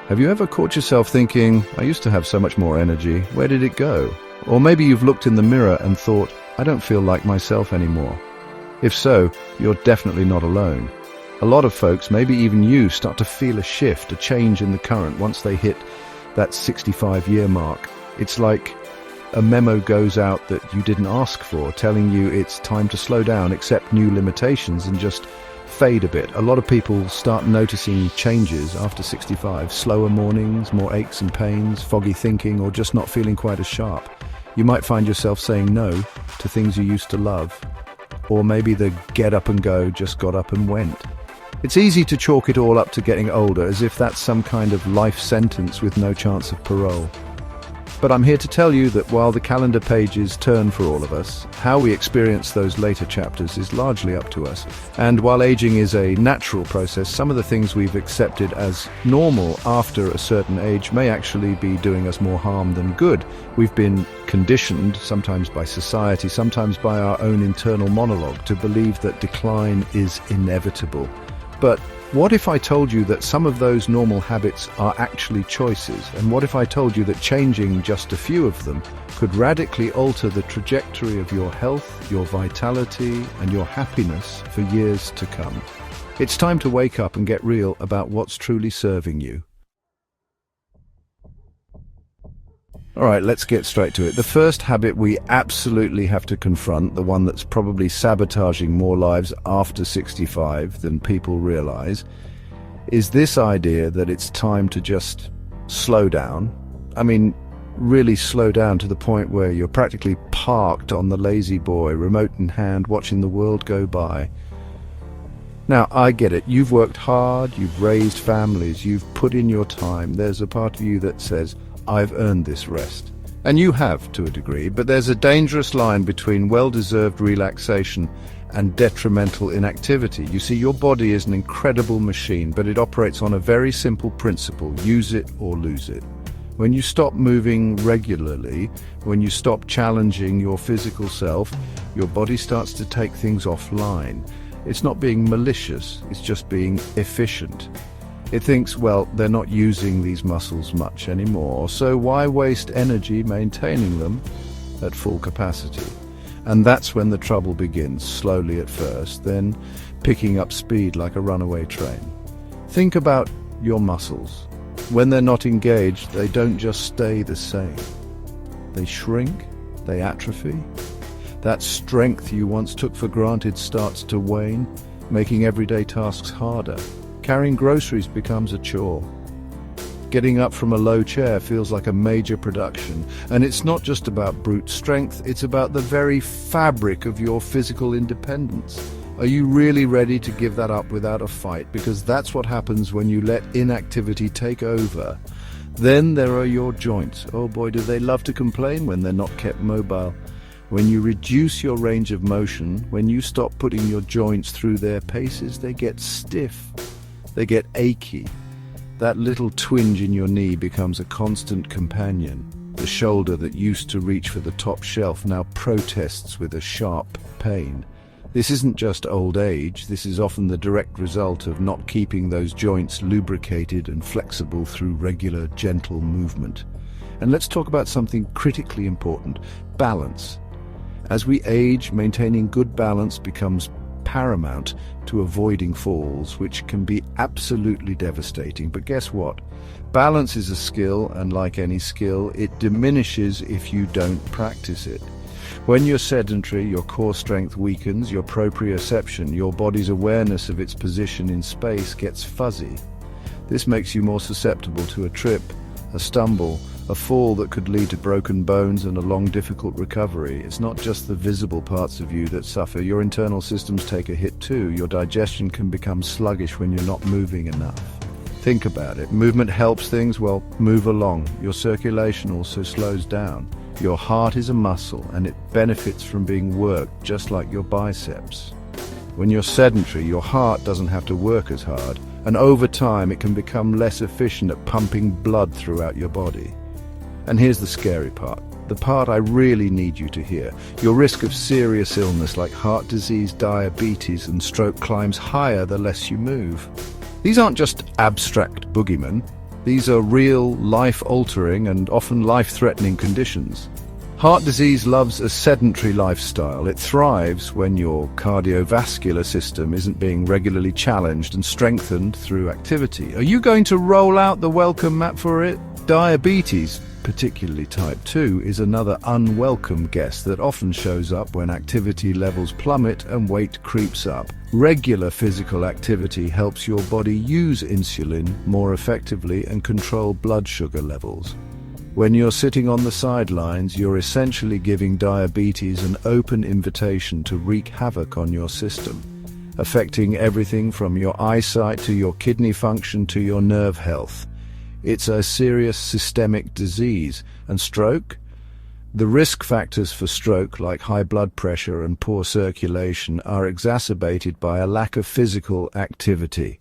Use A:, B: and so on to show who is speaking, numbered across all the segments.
A: Have you ever caught yourself thinking, I used to have so much more energy, where did it go? Or maybe you've looked in the mirror and thought, I don't feel like myself anymore. If so, you're definitely not alone. A lot of folks, maybe even you, start to feel a shift, a change in the current once they hit that 65-year mark. It's like a memo goes out that you didn't ask for, telling you it's time to slow down, accept new limitations, and just fade a bit. A lot of people start noticing changes after 65. Slower mornings, more aches and pains, foggy thinking, or just not feeling quite as sharp. You might find yourself saying no to things you used to love. Or maybe the get up and go just got up and went. It's easy to chalk it all up to getting older, as if that's some kind of life sentence with no chance of parole. But I'm here to tell you that while the calendar pages turn for all of us, how we experience those later chapters is largely up to us. And while aging is a natural process, some of the things we've accepted as normal after a certain age may actually be doing us more harm than good. We've been conditioned, sometimes by society, sometimes by our own internal monologue, to believe that decline is inevitable. But what if I told you that some of those normal habits are actually choices? And what if I told you that changing just a few of them could radically alter the trajectory of your health, your vitality, and your happiness for years to come? It's time to wake up and get real about what's truly serving you. All right, let's get straight to it. The first habit we absolutely have to confront, the one that's probably sabotaging more lives after 65 than people realize, is this idea that it's time to just slow down. I mean, really slow down to the point where you're practically parked on the lazy boy, remote in hand, watching the world go by. Now, I get it. You've worked hard, you've raised families, you've put in your time. There's a part of you that says, I've earned this rest. And you have, to a degree, but there's a dangerous line between well-deserved relaxation and detrimental inactivity. You see, your body is an incredible machine, but it operates on a very simple principle: use it or lose it. When you stop moving regularly, when you stop challenging your physical self, your body starts to take things offline. It's not being malicious, it's just being efficient. It thinks, well, they're not using these muscles much anymore, so why waste energy maintaining them at full capacity? And that's when the trouble begins, slowly at first, then picking up speed like a runaway train. Think about your muscles. When they're not engaged, they don't just stay the same. They shrink, they atrophy. That strength you once took for granted starts to wane, making everyday tasks harder. Carrying groceries becomes a chore. Getting up from a low chair feels like a major production. And it's not just about brute strength, it's about the very fabric of your physical independence. Are you really ready to give that up without a fight? Because that's what happens when you let inactivity take over. Then there are your joints. Oh boy, do they love to complain when they're not kept mobile. When you reduce your range of motion, when you stop putting your joints through their paces, they get stiff. They get achy. That little twinge in your knee becomes a constant companion. The shoulder that used to reach for the top shelf now protests with a sharp pain. This isn't just old age. This is often the direct result of not keeping those joints lubricated and flexible through regular, gentle movement. And let's talk about something critically important: balance. As we age, maintaining good balance becomes paramount to avoiding falls, which can be absolutely devastating. But guess what? Balance is a skill, and like any skill, it diminishes if you don't practice it. When you're sedentary, your core strength weakens, your proprioception, your body's awareness of its position in space, gets fuzzy. This makes you more susceptible to a trip, a stumble, a fall that could lead to broken bones and a long, difficult recovery. It's not just the visible parts of you that suffer. Your internal systems take a hit too. Your digestion can become sluggish when you're not moving enough. Think about it. Movement helps things, well, move along. Your circulation also slows down. Your heart is a muscle, and it benefits from being worked, just like your biceps. When you're sedentary, your heart doesn't have to work as hard, and over time it can become less efficient at pumping blood throughout your body. And here's the scary part, the part I really need you to hear. Your risk of serious illness like heart disease, diabetes, and stroke climbs higher the less you move. These aren't just abstract boogeymen. These are real, life-altering and often life-threatening conditions. Heart disease loves a sedentary lifestyle. It thrives when your cardiovascular system isn't being regularly challenged and strengthened through activity. Are you going to roll out the welcome mat for it? Diabetes, particularly type 2, is another unwelcome guest that often shows up when activity levels plummet and weight creeps up. Regular physical activity helps your body use insulin more effectively and control blood sugar levels. When you're sitting on the sidelines, you're essentially giving diabetes an open invitation to wreak havoc on your system, affecting everything from your eyesight to your kidney function to your nerve health. It's a serious systemic disease. And stroke? The risk factors for stroke, like high blood pressure and poor circulation, are exacerbated by a lack of physical activity.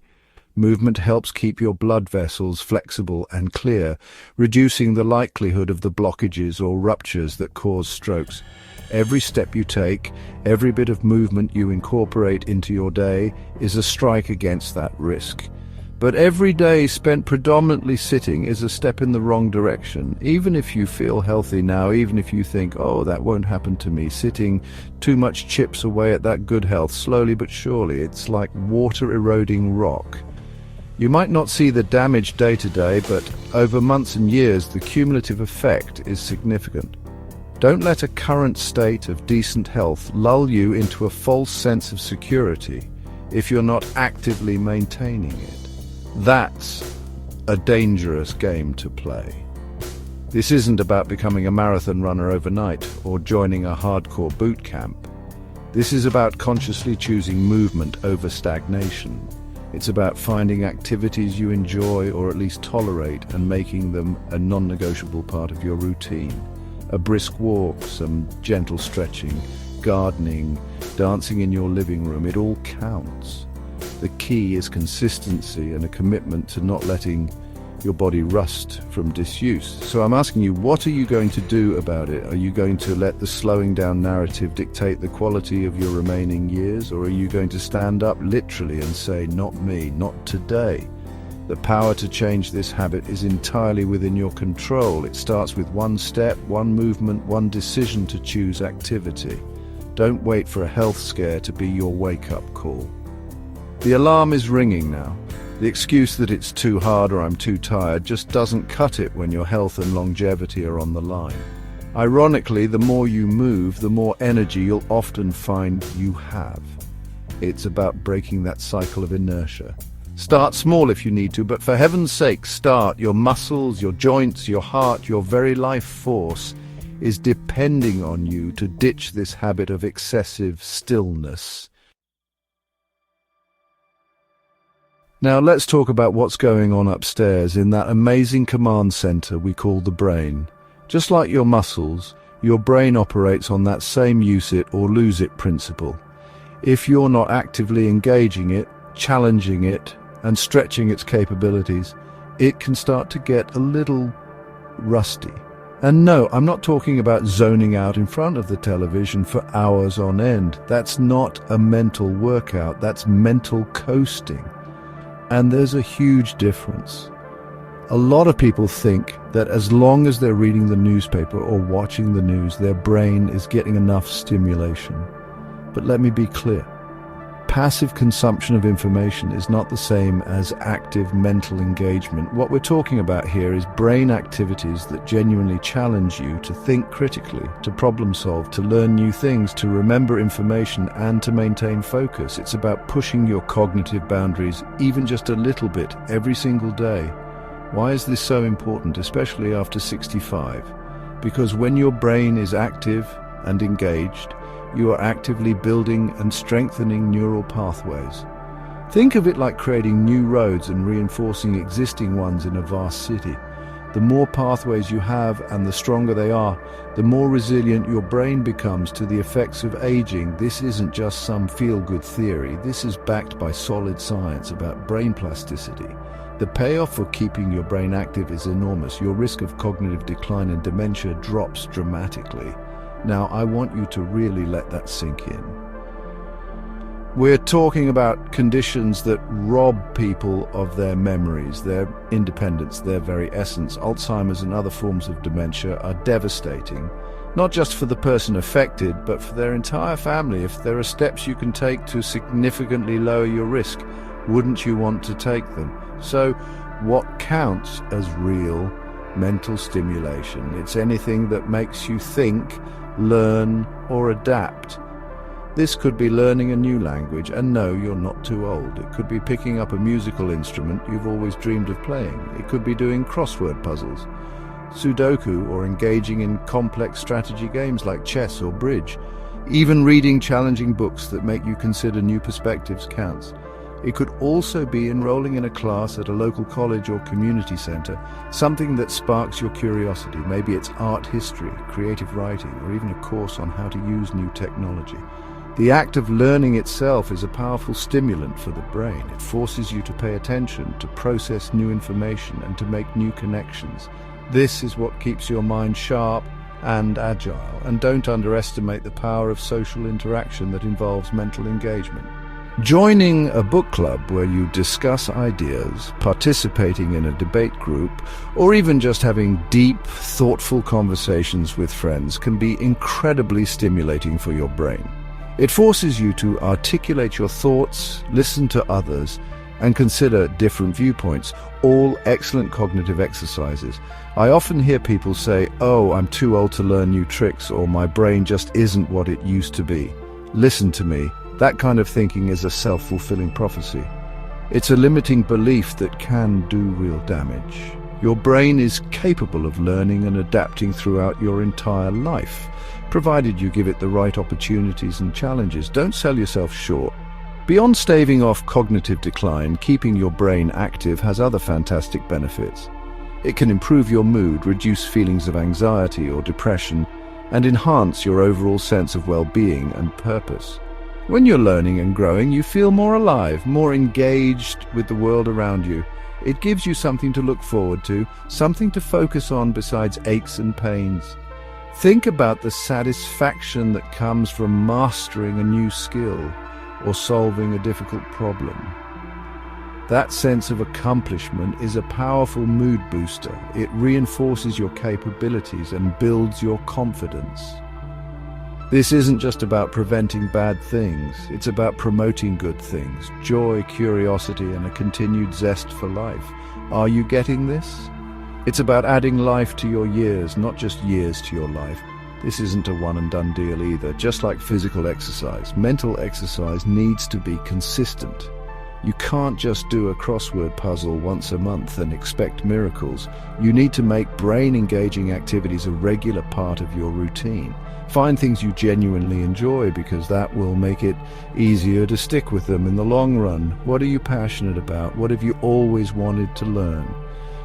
A: Movement helps keep your blood vessels flexible and clear, reducing the likelihood of the blockages or ruptures that cause strokes. Every step you take, every bit of movement you incorporate into your day is a strike against that risk. But every day spent predominantly sitting is a step in the wrong direction. Even if you feel healthy now, even if you think, oh, that won't happen to me, sitting too much chips away at that good health, slowly but surely. It's like water eroding rock. You might not see the damage day to day, but over months and years, the cumulative effect is significant. Don't let a current state of decent health lull you into a false sense of security if you're not actively maintaining it. That's a dangerous game to play. This isn't about becoming a marathon runner overnight or joining a hardcore boot camp. This is about consciously choosing movement over stagnation. It's about finding activities you enjoy or at least tolerate and making them a non-negotiable part of your routine. A brisk walk, some gentle stretching, gardening, dancing in your living room, it all counts. The key is consistency and a commitment to not letting your body rust from disuse. So I'm asking you, what are you going to do about it? Are you going to let the slowing down narrative dictate the quality of your remaining years? Or are you going to stand up literally and say, not me, not today? The power to change this habit is entirely within your control. It starts with one step, one movement, one decision to choose activity. Don't wait for a health scare to be your wake-up call. The alarm is ringing now. The excuse that it's too hard or I'm too tired just doesn't cut it when your health and longevity are on the line. Ironically, the more you move, the more energy you'll often find you have. It's about breaking that cycle of inertia. Start small if you need to, but for heaven's sake, start. Your muscles, your joints, your heart, your very life force is depending on you to ditch this habit of excessive stillness. Now let's talk about what's going on upstairs in that amazing command center we call the brain. Just like your muscles, your brain operates on that same use it or lose it principle. If you're not actively engaging it, challenging it, and stretching its capabilities, it can start to get a little rusty. And no, I'm not talking about zoning out in front of the television for hours on end. That's not a mental workout, that's mental coasting. And there's a huge difference. A lot of people think that as long as they're reading the newspaper or watching the news, their brain is getting enough stimulation. But let me be clear. Passive consumption of information is not the same as active mental engagement. What we're talking about here is brain activities that genuinely challenge you to think critically, to problem solve, to learn new things, to remember information, and to maintain focus. It's about pushing your cognitive boundaries even just a little bit every single day. Why is this so important, especially after 65? Because when your brain is active and engaged, you are actively building and strengthening neural pathways. Think of it like creating new roads and reinforcing existing ones in a vast city. The more pathways you have and the stronger they are, the more resilient your brain becomes to the effects of aging. This isn't just some feel-good theory. This is backed by solid science about brain plasticity. The payoff for keeping your brain active is enormous. Your risk of cognitive decline and dementia drops dramatically. Now, I want you to really let that sink in. We're talking about conditions that rob people of their memories, their independence, their very essence. Alzheimer's and other forms of dementia are devastating, not just for the person affected, but for their entire family. If there are steps you can take to significantly lower your risk, wouldn't you want to take them? So, what counts as real mental stimulation? It's anything that makes you think, learn, or adapt. This could be learning a new language, and no, you're not too old. It could be picking up a musical instrument you've always dreamed of playing. It could be doing crossword puzzles, Sudoku, or engaging in complex strategy games like chess or bridge. Even reading challenging books that make you consider new perspectives counts. It could also be enrolling in a class at a local college or community center, something that sparks your curiosity. Maybe it's art history, creative writing, or even a course on how to use new technology. The act of learning itself is a powerful stimulant for the brain. It forces you to pay attention, to process new information, and to make new connections. This is what keeps your mind sharp and agile. And don't underestimate the power of social interaction that involves mental engagement. Joining a book club where you discuss ideas, participating in a debate group, or even just having deep, thoughtful conversations with friends can be incredibly stimulating for your brain. It forces you to articulate your thoughts, listen to others, and consider different viewpoints, all excellent cognitive exercises. I often hear people say, "Oh, I'm too old to learn new tricks," or "My brain just isn't what it used to be." Listen to me. That kind of thinking is a self-fulfilling prophecy. It's a limiting belief that can do real damage. Your brain is capable of learning and adapting throughout your entire life, provided you give it the right opportunities and challenges. Don't sell yourself short. Beyond staving off cognitive decline, keeping your brain active has other fantastic benefits. It can improve your mood, reduce feelings of anxiety or depression, and enhance your overall sense of well-being and purpose. When you're learning and growing, you feel more alive, more engaged with the world around you. It gives you something to look forward to, something to focus on besides aches and pains. Think about the satisfaction that comes from mastering a new skill or solving a difficult problem. That sense of accomplishment is a powerful mood booster. It reinforces your capabilities and builds your confidence. This isn't just about preventing bad things. It's about promoting good things, joy, curiosity, and a continued zest for life. Are you getting this? It's about adding life to your years, not just years to your life. This isn't a one-and-done deal either. Just like physical exercise, mental exercise needs to be consistent. You can't just do a crossword puzzle once a month and expect miracles. You need to make brain-engaging activities a regular part of your routine. Find things you genuinely enjoy, because that will make it easier to stick with them in the long run. What are you passionate about? What have you always wanted to learn?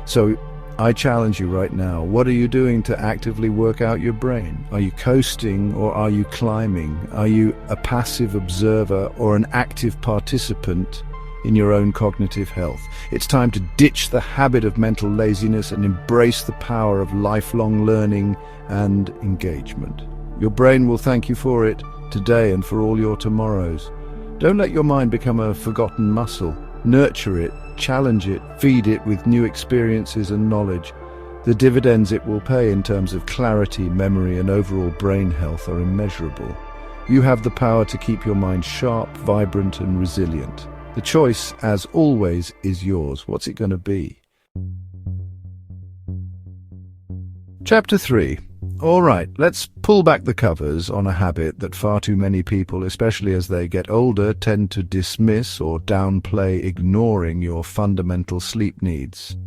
A: So I challenge you right now. What are you doing to actively work out your brain? Are you coasting or are you climbing? Are you a passive observer or an active participant in your own cognitive health? It's time to ditch the habit of mental laziness and embrace the power of lifelong learning and engagement. Your brain will thank you for it today and for all your tomorrows. Don't let your mind become a forgotten muscle. Nurture it, challenge it, feed it with new experiences and knowledge. The dividends it will pay in terms of clarity, memory, and overall brain health are immeasurable. You have the power to keep your mind sharp, vibrant, and resilient. The choice, as always, is yours. What's it going to be? Chapter 3. All right, let's pull back the covers on a habit that far too many people, especially as they get older, tend to dismiss or downplay, ignoring your fundamental sleep needs.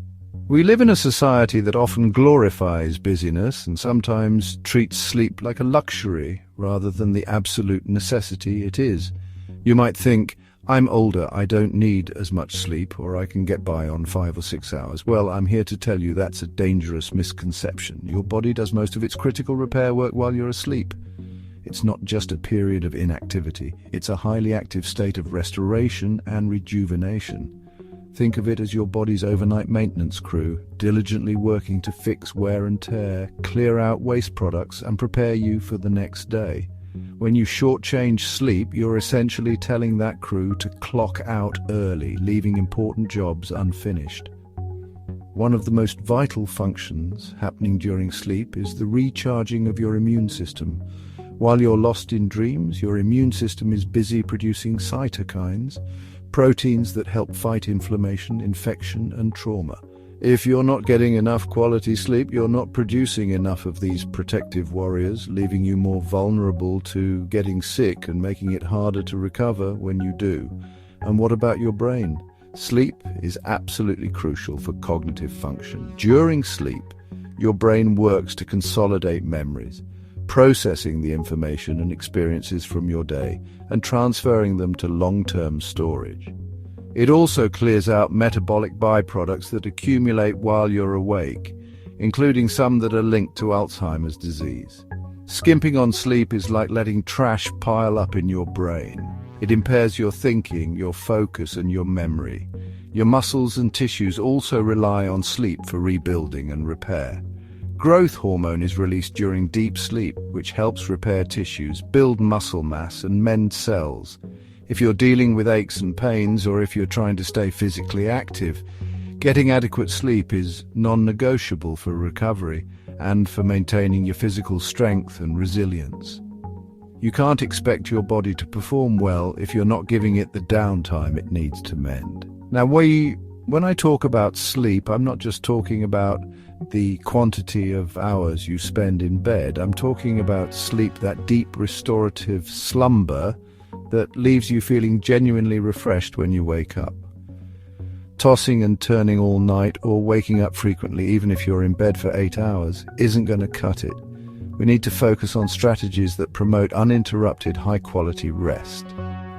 A: We live in a society that often glorifies busyness and sometimes treats sleep like a luxury rather than the absolute necessity it is. You might think, I'm older, I don't need as much sleep, or I can get by on 5 or 6 hours. Well, I'm here to tell you that's a dangerous misconception. Your body does most of its critical repair work while you're asleep. It's not just a period of inactivity. It's a highly active state of restoration and rejuvenation. Think of it as your body's overnight maintenance crew, diligently working to fix wear and tear, clear out waste products, and prepare you for the next day. When you shortchange sleep, you're essentially telling that crew to clock out early, leaving important jobs unfinished. One of the most vital functions happening during sleep is the recharging of your immune system. While you're lost in dreams, your immune system is busy producing cytokines, proteins that help fight inflammation, infection, and trauma. If you're not getting enough quality sleep, you're not producing enough of these protective warriors, leaving you more vulnerable to getting sick and making it harder to recover when you do. And what about your brain? Sleep is absolutely crucial for cognitive function. During sleep, your brain works to consolidate memories, processing the information and experiences from your day and transferring them to long-term storage. It also clears out metabolic byproducts that accumulate while you're awake, including some that are linked to Alzheimer's disease. Skimping on sleep is like letting trash pile up in your brain. It impairs your thinking, your focus, and your memory. Your muscles and tissues also rely on sleep for rebuilding and repair. Growth hormone is released during deep sleep, which helps repair tissues, build muscle mass, and mend cells. If you're dealing with aches and pains, or if you're trying to stay physically active, getting adequate sleep is non-negotiable for recovery and for maintaining your physical strength and resilience. You can't expect your body to perform well if you're not giving it the downtime it needs to mend. Now, when I talk about sleep, I'm not just talking about the quantity of hours you spend in bed. I'm talking about sleep, that deep restorative slumber that leaves you feeling genuinely refreshed when you wake up. Tossing and turning all night or waking up frequently, even if you're in bed for 8 hours, isn't going to cut it. We need to focus on strategies that promote uninterrupted, high-quality rest.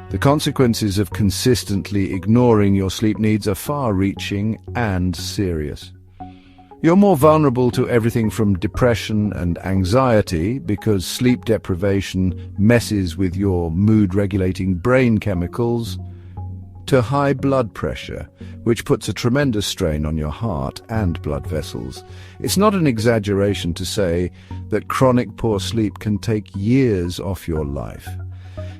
A: The consequences of consistently ignoring your sleep needs are far-reaching and serious. You're more vulnerable to everything from depression and anxiety because sleep deprivation messes with your mood-regulating brain chemicals, to high blood pressure, which puts a tremendous strain on your heart and blood vessels. It's not an exaggeration to say that chronic poor sleep can take years off your life.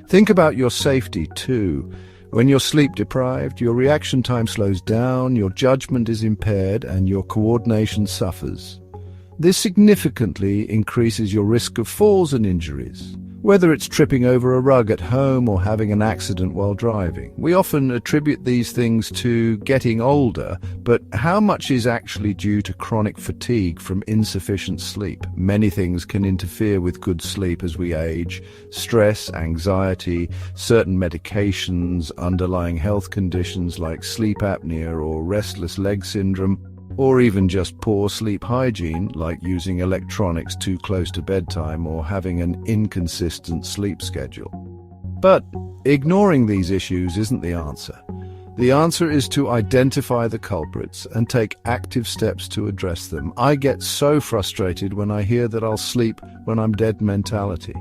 A: Think about your safety too. When you're sleep deprived, your reaction time slows down, your judgment is impaired, and your coordination suffers. This significantly increases your risk of falls and injuries, whether it's tripping over a rug at home or having an accident while driving. We often attribute these things to getting older, but how much is actually due to chronic fatigue from insufficient sleep? Many things can interfere with good sleep as we age: stress, anxiety, certain medications, underlying health conditions like sleep apnea or restless leg syndrome, or even just poor sleep hygiene, like using electronics too close to bedtime or having an inconsistent sleep schedule. But ignoring these issues isn't the answer. The answer is to identify the culprits and take active steps to address them. I get so frustrated when I hear that I'll sleep when I'm dead mentality.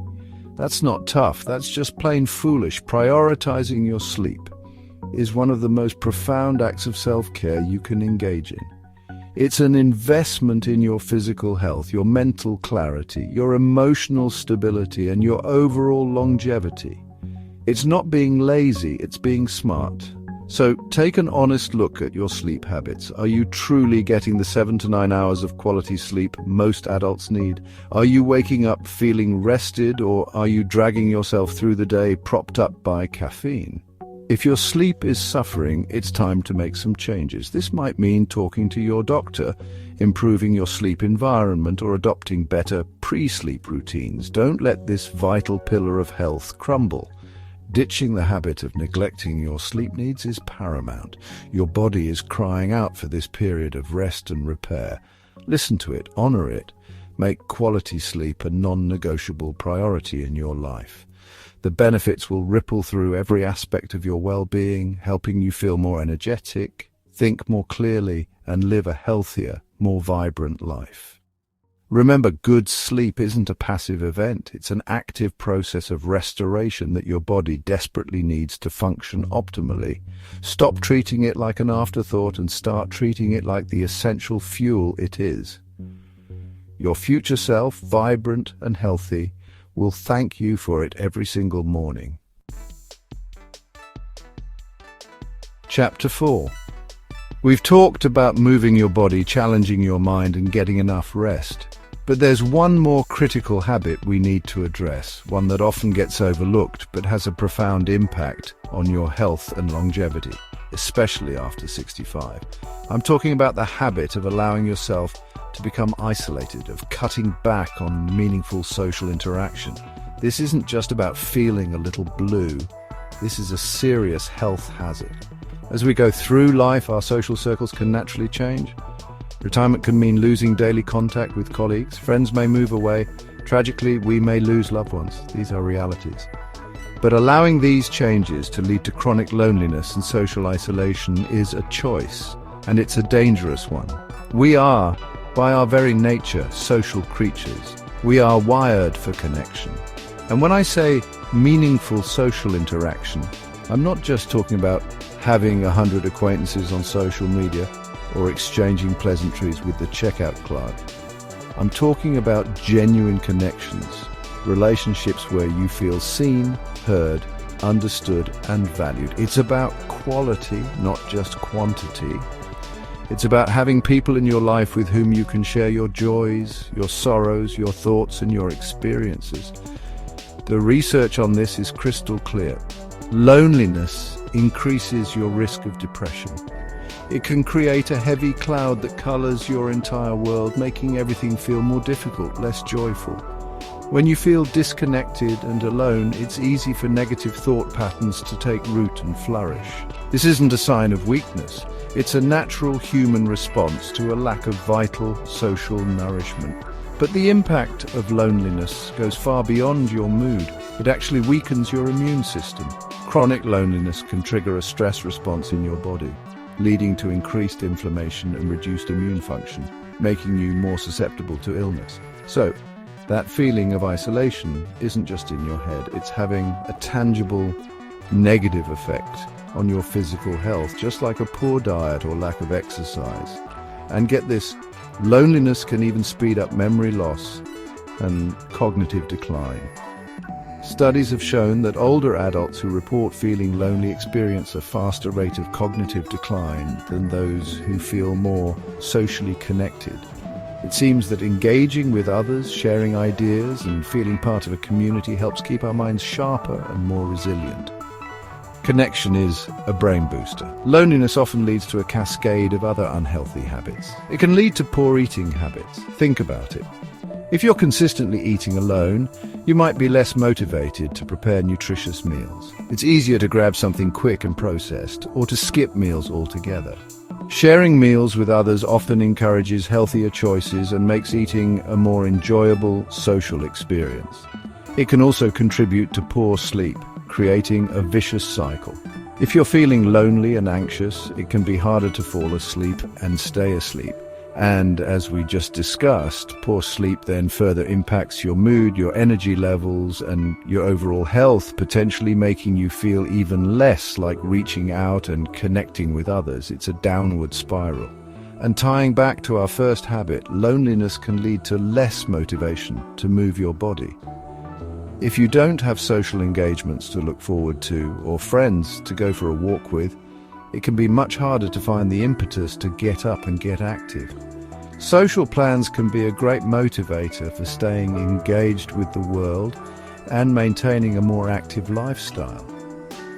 A: That's not tough, that's just plain foolish. Prioritizing your sleep is one of the most profound acts of self-care you can engage in. It's an investment in your physical health, your mental clarity, your emotional stability, and your overall longevity. It's not being lazy, it's being smart. So take an honest look at your sleep habits. Are you truly getting the 7 to 9 hours of quality sleep most adults need? Are you waking up feeling rested, or are you dragging yourself through the day propped up by caffeine? If your sleep is suffering, it's time to make some changes. This might mean talking to your doctor, improving your sleep environment, or adopting better pre-sleep routines. Don't let this vital pillar of health crumble. Ditching the habit of neglecting your sleep needs is paramount. Your body is crying out for this period of rest and repair. Listen to it, honor it. Make quality sleep a non-negotiable priority in your life. The benefits will ripple through every aspect of your well-being, helping you feel more energetic, think more clearly, and live a healthier, more vibrant life. Remember, good sleep isn't a passive event. It's an active process of restoration that your body desperately needs to function optimally. Stop treating it like an afterthought and start treating it like the essential fuel it is. Your future self, vibrant and healthy, will thank you for it every single morning. Chapter 4. We've talked about moving your body, challenging your mind, and getting enough rest. But there's one more critical habit we need to address, one that often gets overlooked but has a profound impact on your health and longevity, especially after 65. I'm talking about the habit of allowing yourself to become isolated, of cutting back on meaningful social interaction. This isn't just about feeling a little blue. This is a serious health hazard. As we go through life, our social circles can naturally change. Retirement can mean losing daily contact with colleagues. Friends may move away. Tragically, we may lose loved ones. These are realities. But allowing these changes to lead to chronic loneliness and social isolation is a choice, and it's a dangerous one. We are, by our very nature, social creatures. We are wired for connection. And when I say meaningful social interaction, I'm not just talking about having 100 acquaintances on social media or exchanging pleasantries with the checkout clerk. I'm talking about genuine connections, relationships where you feel seen, heard, understood, and valued. It's about quality, not just quantity. It's about having people in your life with whom you can share your joys, your sorrows, your thoughts, and your experiences. The research on this is crystal clear. Loneliness increases your risk of depression. It can create a heavy cloud that colors your entire world, making everything feel more difficult, less joyful. When you feel disconnected and alone, it's easy for negative thought patterns to take root and flourish. This isn't a sign of weakness. It's a natural human response to a lack of vital social nourishment. But the impact of loneliness goes far beyond your mood. It actually weakens your immune system. Chronic loneliness can trigger a stress response in your body, leading to increased inflammation and reduced immune function, making you more susceptible to illness. So, that feeling of isolation isn't just in your head, it's having a tangible negative effect on your physical health, just like a poor diet or lack of exercise. And get this, loneliness can even speed up memory loss and cognitive decline. Studies have shown that older adults who report feeling lonely experience a faster rate of cognitive decline than those who feel more socially connected. It seems that engaging with others, sharing ideas, and feeling part of a community helps keep our minds sharper and more resilient. Connection is a brain booster. Loneliness often leads to a cascade of other unhealthy habits. It can lead to poor eating habits. Think about it. If you're consistently eating alone, you might be less motivated to prepare nutritious meals. It's easier to grab something quick and processed, or to skip meals altogether. Sharing meals with others often encourages healthier choices and makes eating a more enjoyable social experience. It can also contribute to poor sleep, creating a vicious cycle. If you're feeling lonely and anxious, it can be harder to fall asleep and stay asleep. And as we just discussed, poor sleep then further impacts your mood, your energy levels, and your overall health, potentially making you feel even less like reaching out and connecting with others. It's a downward spiral. And tying back to our first habit, loneliness can lead to less motivation to move your body. If you don't have social engagements to look forward to, or friends to go for a walk with, it can be much harder to find the impetus to get up and get active. Social plans can be a great motivator for staying engaged with the world and maintaining a more active lifestyle.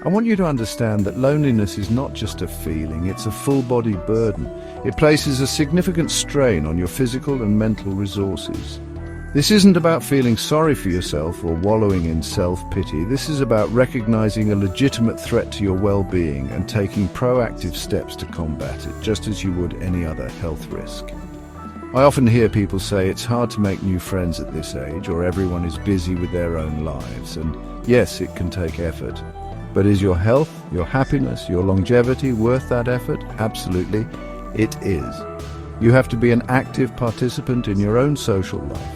A: I want you to understand that loneliness is not just a feeling, it's a full-body burden. It places a significant strain on your physical and mental resources. This isn't about feeling sorry for yourself or wallowing in self-pity. This is about recognizing a legitimate threat to your well-being and taking proactive steps to combat it, just as you would any other health risk. I often hear people say it's hard to make new friends at this age, or everyone is busy with their own lives. And yes, it can take effort. But is your health, your happiness, your longevity worth that effort? Absolutely, it is. You have to be an active participant in your own social life.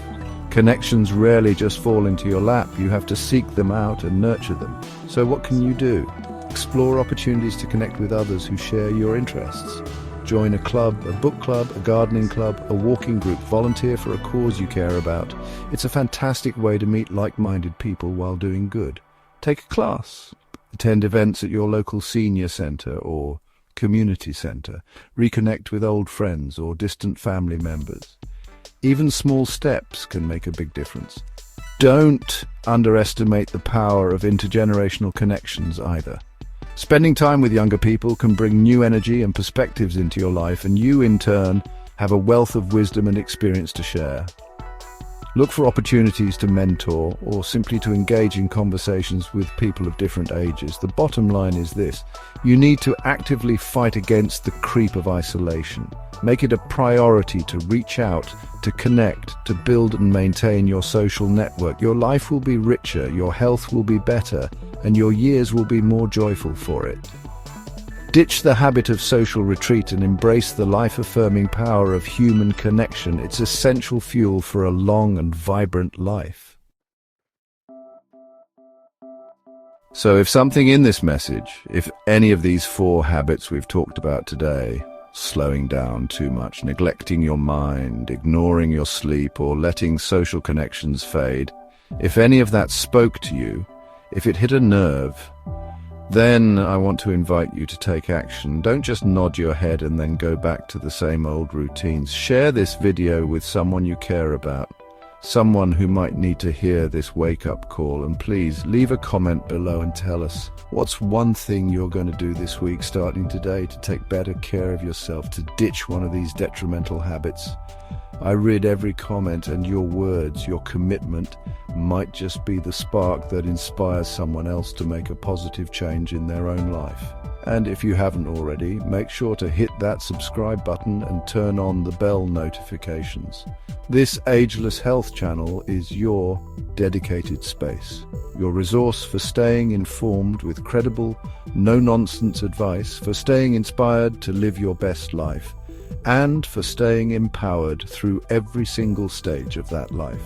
A: Connections rarely just fall into your lap. You have to seek them out and nurture them. So what can you do? Explore opportunities to connect with others who share your interests. join a club, a book club, a gardening club, a walking group, volunteer for a cause you care about. It's a fantastic way to meet like-minded people while doing good. Take a class. Attend events at your local senior centre or community centre. Reconnect with old friends or distant family members. Even small steps can make a big difference. Don't underestimate the power of intergenerational connections either. Spending time with younger people can bring new energy and perspectives into your life, and you, in turn, have a wealth of wisdom and experience to share. Look for opportunities to mentor or simply to engage in conversations with people of different ages. The bottom line is this: you need to actively fight against the creep of isolation. Make it a priority to reach out, to connect, to build and maintain your social network. Your life will be richer, your health will be better, and your years will be more joyful for it. Ditch the habit of social retreat and embrace the life-affirming power of human connection. It's essential fuel for a long and vibrant life. So if something in this message, if any of these 4 habits we've talked about today, slowing down too much, neglecting your mind, ignoring your sleep, or letting social connections fade, if any of that spoke to you, if it hit a nerve, then I want to invite you to take action. Don't just nod your head and then go back to the same old routines. Share this video with someone you care about, someone who might need to hear this wake-up call, and please leave a comment below and tell us what's one thing you're going to do this week, starting today, to take better care of yourself, to ditch one of these detrimental habits. I read every comment, and your words, your commitment, might just be the spark that inspires someone else to make a positive change in their own life. And if you haven't already, make sure to hit that subscribe button and turn on the bell notifications. This Ageless Health channel is your dedicated space, your resource for staying informed with credible, no-nonsense advice, for staying inspired to live your best life, and for staying empowered through every single stage of that life.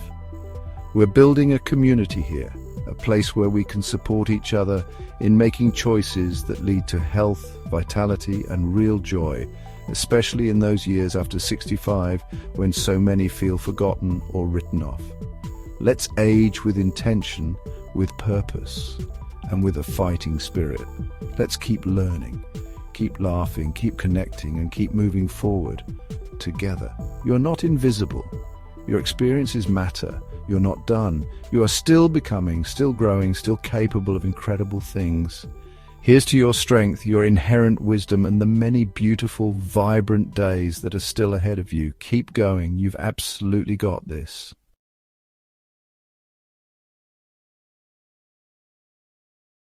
A: We're building a community here, a place where we can support each other in making choices that lead to health, vitality, and real joy, especially in those years after 65 when so many feel forgotten or written off. Let's age with intention, with purpose, and with a fighting spirit. Let's keep learning, keep laughing, keep connecting, and keep moving forward together. You're not invisible. Your experiences matter. You're not done. You are still becoming, still growing, still capable of incredible things. Here's to your strength, your inherent wisdom, and the many beautiful, vibrant days that are still ahead of you. Keep going. You've absolutely got this.